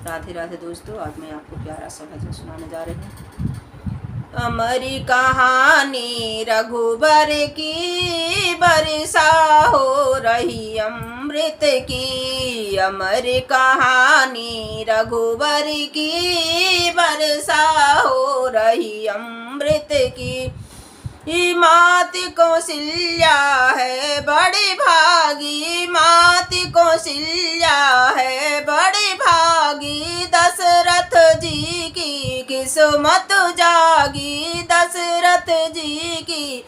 राधे राधे दोस्तों, आज मैं आपको प्यारा सा भजन सुनाने जा रही हूँ। अमरी कहानी रघुबर की, बरसा हो रही अमृत की। अमर कहानी रघुबर की, बरसा हो रही अमृत की। मात कौशल्या है बड़ी भागी, मात कौशल्या है बड़ी भागी। दशरथ जी की किस्मत जागी, दशरथ जी की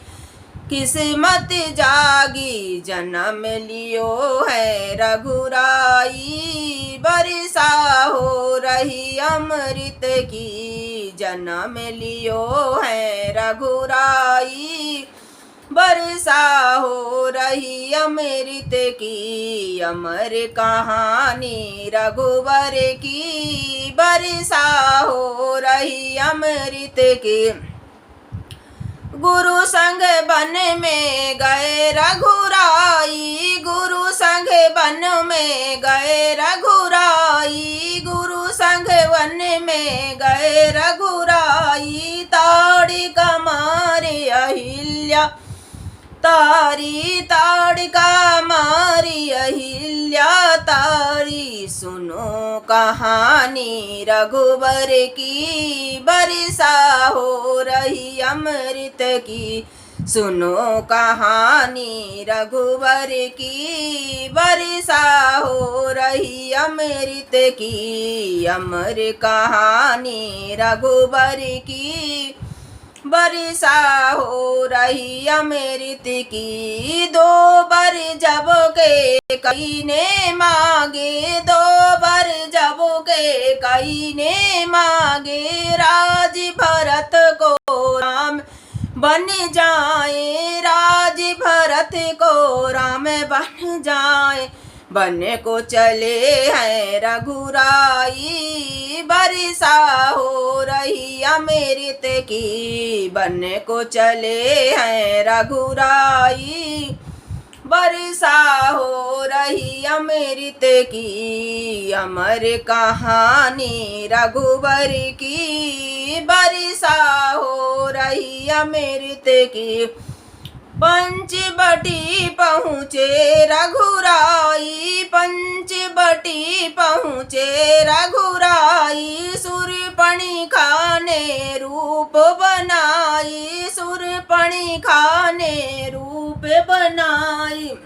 किस्मत जागी। जन्म लियो है रघुराई, बरसा हो रही अमृत की। जन्म लियो है रघुराई, बरसा हो रही अमृत की। अमर कहानी रघुबर की, बरसा हो रही अमृत की। गुरु संग वन में गए रघुराई, गुरु संग वन में गए रघुराई। गुरु संग वन में गए रघुराई। ताड़ी का मारे अहिल्या, तारी ताड़ी का मारी अहिल्या तारी। सुनो कहानी रघुबर की, बरसा हो रही अमृत की। सुनो कहानी रघुबर की, बरसा हो रही अमृत की। अमर कहानी रघुबर की, बरसा हो रही अमृत की। दो बर जब के कई ने मांगे, दो बर जब के कई ने मांगे। राज भरत को राम बन जाए, राज भरत को राम बन जाए। बन को चले हैं रघुराई, बरसा हो रही अमृत की। बन को चले हैं रघुराई, बरसा हो रही अमृत की। अमर कहानी रघुबर की, बरसा हो रही अमृत की। पंचवटी पहुँचे रघुराई, पंचवटी पहुँचे रघुराई। शूर्पणखा ने रूप बनाई, शूर्पणखा ने रूप बनाई।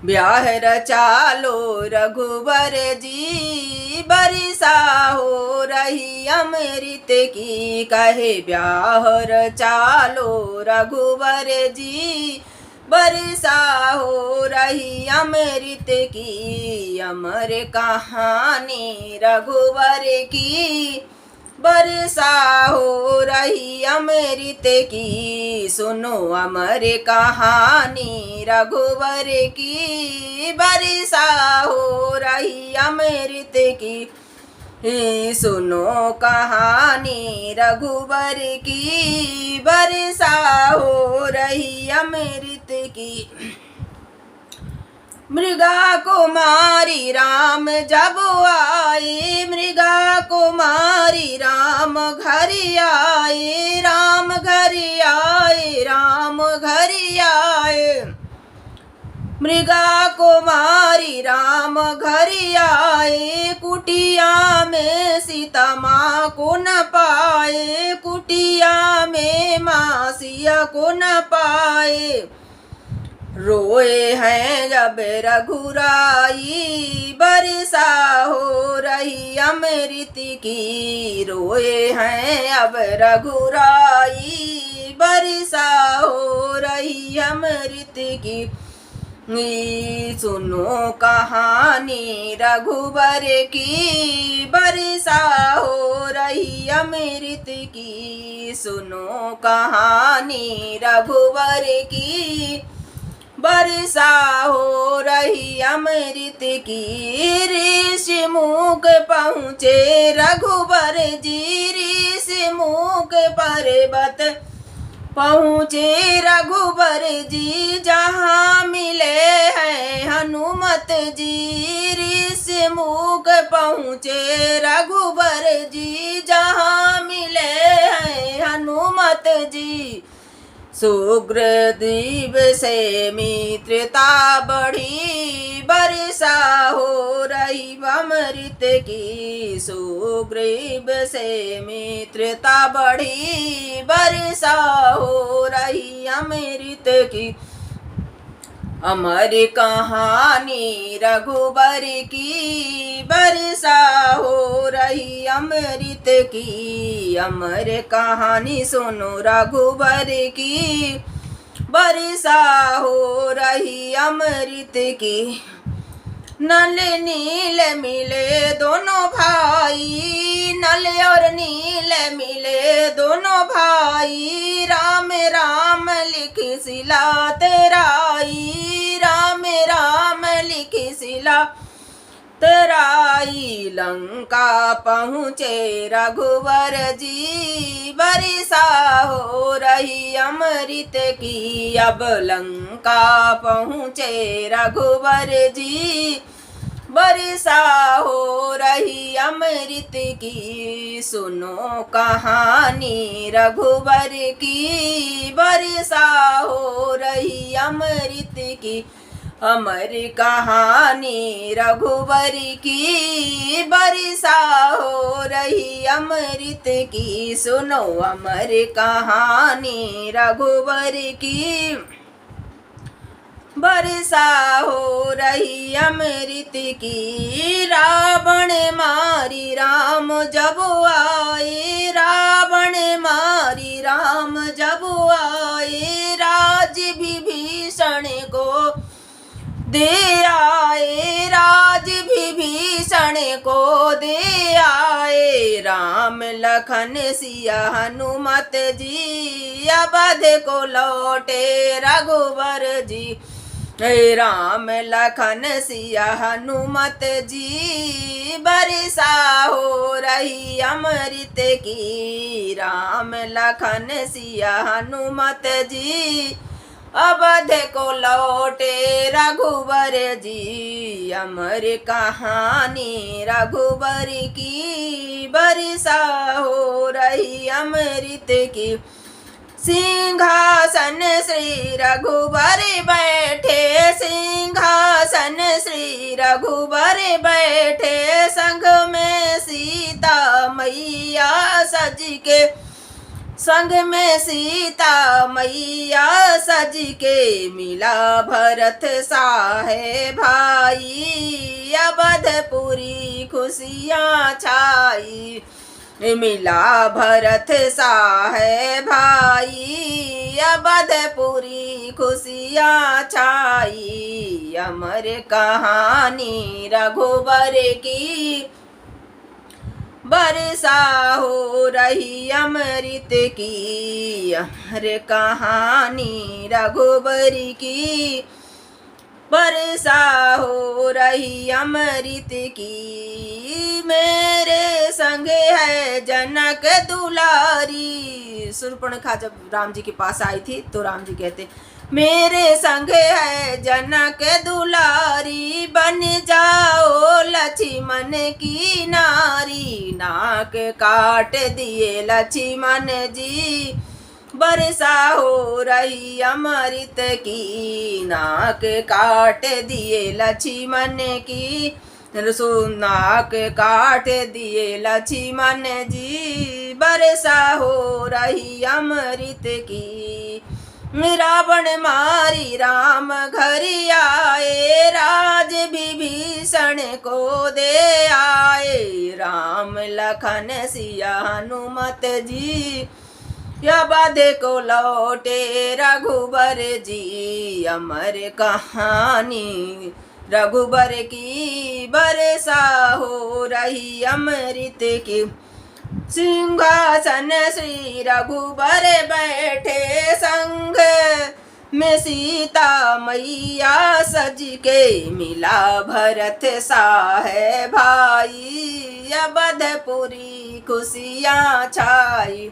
ब्याह रचा लो रघुबर जी, बरसा हो रही अमृत की। कहे ब्याह रचा लो रघुबर जी, बरसा हो रही अमृत की। अमर कहानी रघुबर की, बरसा हो रही अमृत की। सुनो अमर कहानी रघुबर की, बरसा हो रही अमृत की। सुनो कहानी रघुबर की, बरसा हो रही अमृत की। मृगा कुमारी राम जब आए, मृगा कुमारी राम घर आए। राम घर आए, राम घर आए। मृगा कुमारी राम घर आए। कुटिया में सीता माँ को न पाए, कुटिया में माँ सिया को न पाए। रोए हैं जब रघुराई, बरसा हो रही अमृत की। रोए हैं अब रघुराई, बरसा हो रही अमृत की। सुनो कहानी रघुबर की, बरसा हो रही अमृत की। सुनो कहानी रघुबर की, बरसा हो रही अमृत की। ऋषि मुख पहुँचे रघुबर जी, ऋषि मुख पर्वत पहुँचे रघुबर जी जहाँ मिले हैं हनुमत जी। ऋषिमुख पहुँचे रघुबर जी जहाँ मिले हैं हनुमत जी। सुग्रीव से मित्रता बढ़ी वर्षा हो रही अमृत की। सुग्रीव से मित्रता बढ़ी वर्षा हो रही अमृत की। अमर कहानी रघुबर की वर्षा हो रही अमृत की। अमर कहानी सुनो रघुबर की वर्षा हो रही अमृत की। नल नील मिले दोनों भाई, नल और नील मिले दोनों भाई। राम राम लिख सिला तेराई, राम राम लिख सिला तेराई। लंका पहुँचे रघुवर जी वर्षा हो रही अमृत की। अब लंका पहुँचे रघुवर जी वर्षा हो रही अमृत की। सुनो कहानी रघुवर की वर्षा हो रही अमृत की। अमर कहानी रघुबर की वर्षा हो रही अमृत की। सुनो अमर कहानी रघुबर की वर्षा हो रही अमृत की। रावण मारी राम जब आए, रावण मारी राम जब आए। राज विभीषण को दे आए, राज विभीषण को दे आए। राम लखन सिया हनुमत जी अवध को लौटे रघुवर जी। राम लखन सिया हनुमत जी वर्षा हो रही अमृत की। राम लखन सिया हनुमत जी अवध को लौटे रघुवर जी। अमर कहानी रघुबर की वर्षा हो रही अमृत की। सिंहासन श्री रघुबर बैठे, सिंहासन श्री रघुबर बैठे। संग में सीता मैया सज के, संग में सीता मैया सज के। मिला भरत साहे भाई अवधपुरी खुशियाँ छाई। मिला भरत साहे भाई अवधपुरी खुशियाँ छाई। अमर कहानी रघुबर की वर्षा हो रही अमृत की। अमर कहानी रघुबर की वर्षा हो रही अमृत की। मेरे संग है जनक दुलारी। शूर्पणखा जब राम जी के पास आई थी तो राम जी कहते मेरे संग है जनक दुलारी। बन जाओ लक्ष्मण की नारी। नाक काट दिए लक्ष्मण जी वर्षा हो रही अमृत की। नाक काट दिए लक्ष्मण की, नाक काट दिए लक्ष्मण जी वर्षा हो रही अमृत की। रावण मारी राम घर आए, राज विभीषण को दे आए। राम लखन सिया हनुमत जी अवध को लौटे रघुबर जी। अमर कहानी रघुबर की वर्षा हो रही अमृत की। सिंहासन श्री रघुबर बैठे, संग में सीता मैया सज के। मिला भरत साहे भाई अवधपुरी खुशियाँ छाई।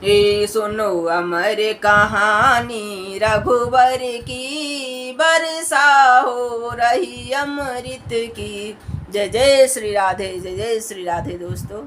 हे सुनो अमर कहानी रघुबर की, वर्षा हो रही अमृत की। जय जय श्री राधे, जय जय श्री राधे दोस्तों।